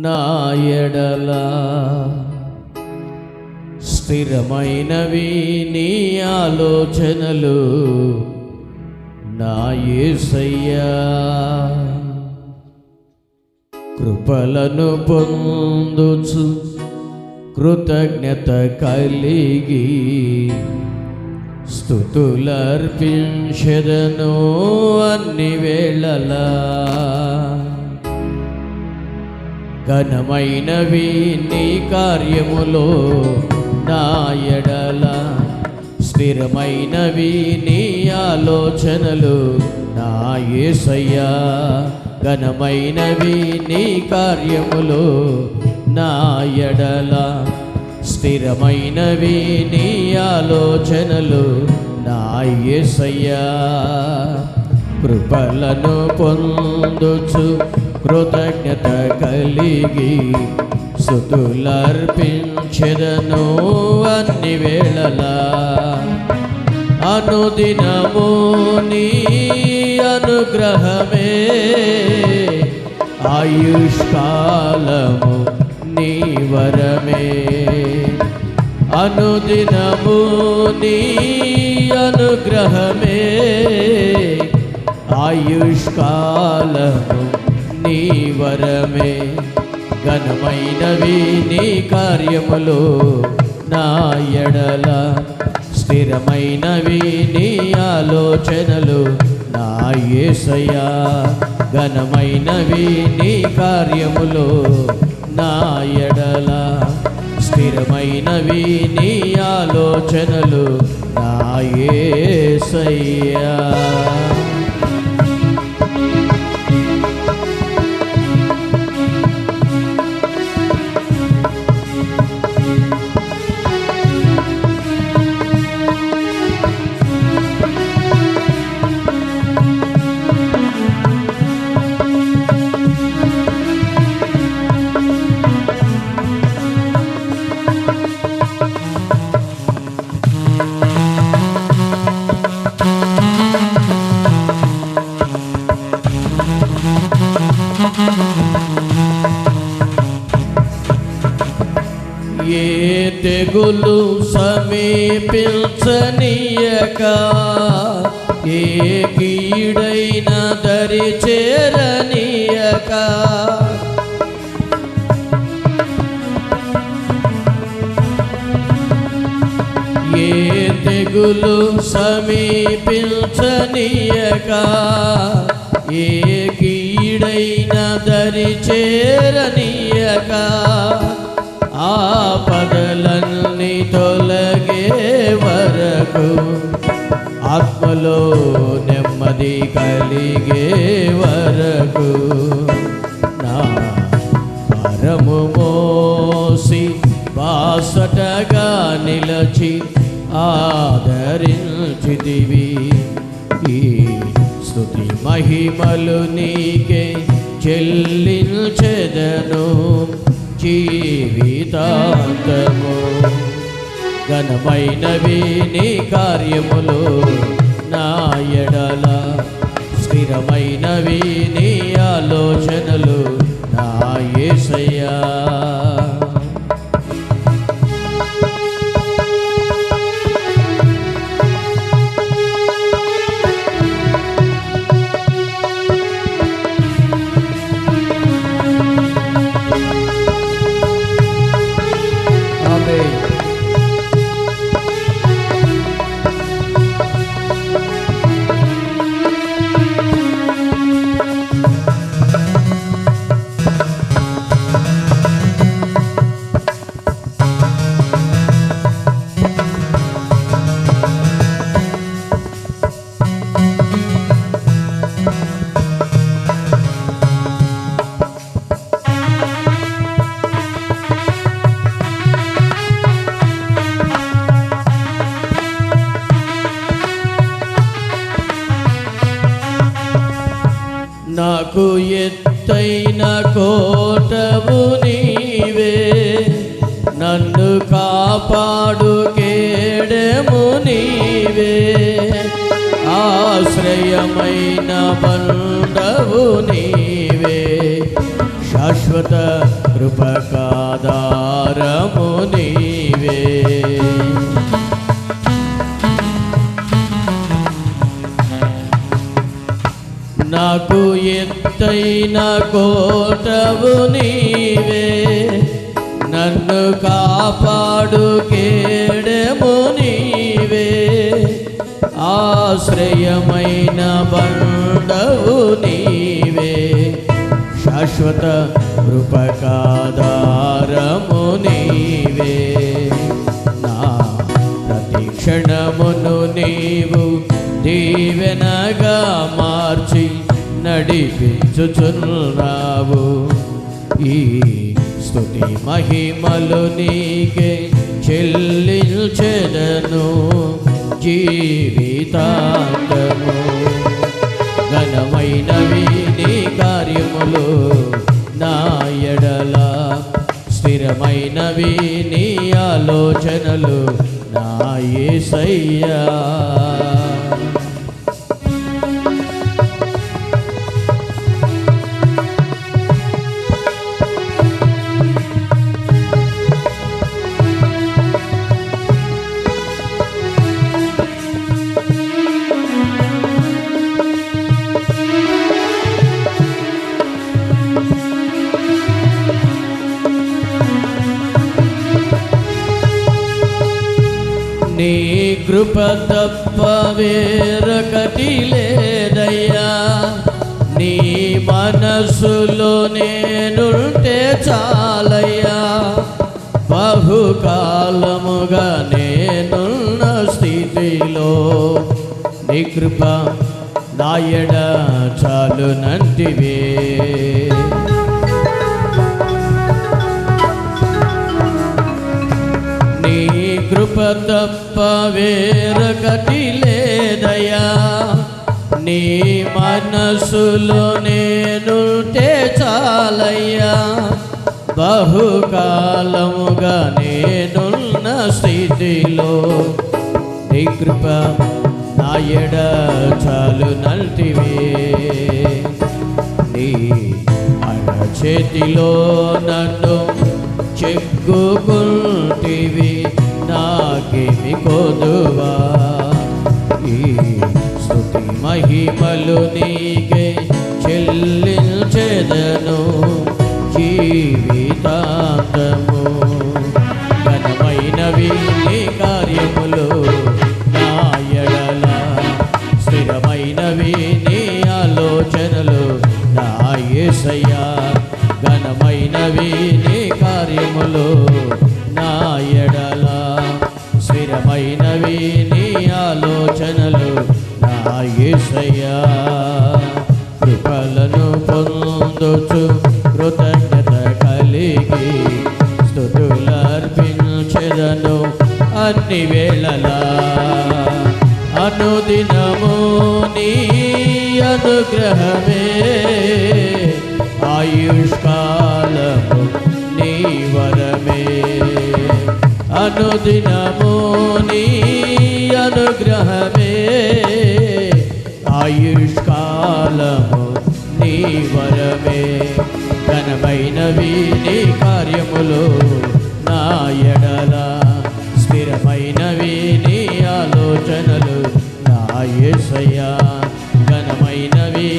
నా ఎడల స్థిరమైనవి నీ ఆలోచనలు నా యేసయ్యా. కృపలను పొందుచు కృతజ్ఞత కలిగి స్తుతులర్పించెదను అన్ని వేళలా. ఘనమైనవి నీ కార్యములో నా ఎడల స్థిరమైనవి నీ ఆలోచనలు నా యేసయ్యా. ఘనమైనవి నీ కార్యములు నా ఎడల స్థిరమైనవి నీ ఆలోచనలు నా యేసయ్యా. కృపలను పొందుచు కృతజ్ఞత కలిగి స్తుతులర్పించెదను అన్ని వేళలా. అనుదినము నీ అనుగ్రహమే ఆయుష్కాలము నీ వరమే. అనుదినము నీ అనుగ్రహమే ఆయుష్కాలము నీ వరమే. ఘనమైనవి నీ కార్యములు నా ఎడల స్థిరమైనవి నీ ఆలోచనలు నా యేసయ్యా. ఘనమైనవి నీ కార్యములు నా ఎడల స్థిరమైనవి నీ ఆలోచనలు నా యేసయ్యా. ఏ తెగులు సమీపించనీయక ఏ కీడైన దరి చేరనీయక ఏ తెగులు సమీపించనీయక ఏ కీడైన దరి చేరనీయక ఆపదలన్నీ తొలగే వరకు ఆత్మలో నెమ్మది కలిగే వరకు నా భారము మోసి బాసటగా నిలచి ఆదరించితివి. ఈ స్తుతి మహిమలు నీకే చెల్లించెదను జీవితాంతము. ఘనమైనవి నీ కార్యములు నా ఎడల స్థిరమైనవి నీ ఆలోచనలు నా యేసయ్యా. నాకు ఎత్తైన కోటవు నీవే, నన్ను కాపాడు కేడెము నీవే, ఆశ్రయమైన బండవు నీవే, శాశ్వత కృపకాధారము నీవే. నాకు ఎత్తైన కోటవు నీవే, నన్ను కాపాడు కేడెము నీవే. ఆశ్రయమైన బండవు నీవే, శాశ్వత కృపకాధారము నీవే. నా ప్రతి క్షణమును నీవు దీవెనగా మార్చి నడిపించుచున్నావు. ఈ స్తుతి మహిమలు నీకే చెల్లించెదను జీవితాంతము. ఘనమైనవి నీ కార్యములు నా ఎడల, స్థిరమైనవి నీ ఆలోచనలు నా యేసయ్యా. నీ కృప తప్ప వేరొకటి లేదయ్యా, నీ మనసులో నేనుంటే చాలయ్యా. బహుకాలముగా నేనున్న స్థితిలో నీ కృప నా ఎడ చాలునంటివే. కృప తప్ప వేరొకటి లేదయ్యా, నీ మనసులో నేనుంటే చాలయ్యా. బహుకాలముగా నేనున్న స్థితిలో నీ కృప నా ఎడ చాలునంటివే. నీ అరచేతిలో నన్ను చెక్కుకుంటివి, నాకేమి కొదువా. ఈ స్తుతి మహిమలు నీకే చెల్లించెదను జీవితాంతము. ఘనమైనవి నీ కార్యములు నా ఎడల, స్థిరమైనవి నీ ఆలోచనలు నా యేసయ్యా. ఘనమైనవి నీ కార్యములు నా ఎడల, స్థిరమైనవి నీ ఆలోచనలు నా యేసయ్యా. కృపలను పొందుచు కృతజ్ఞత కలిగి స్తుతులర్పించెదను అన్ని వేళలా. అనుదినము నీ అనుగ్రహమే, ఆయుష్కాలము నీ వరమే. అనుదినము నీ అనుగ్రహమే, ఆయుష్కాలము నీ వరమే. ఘనమైనవి నీ కార్యములు నా ఎడల, స్థిరమైనవి నీ ఆలోచనలు నా యేసయ్యా. ఘనమైనవి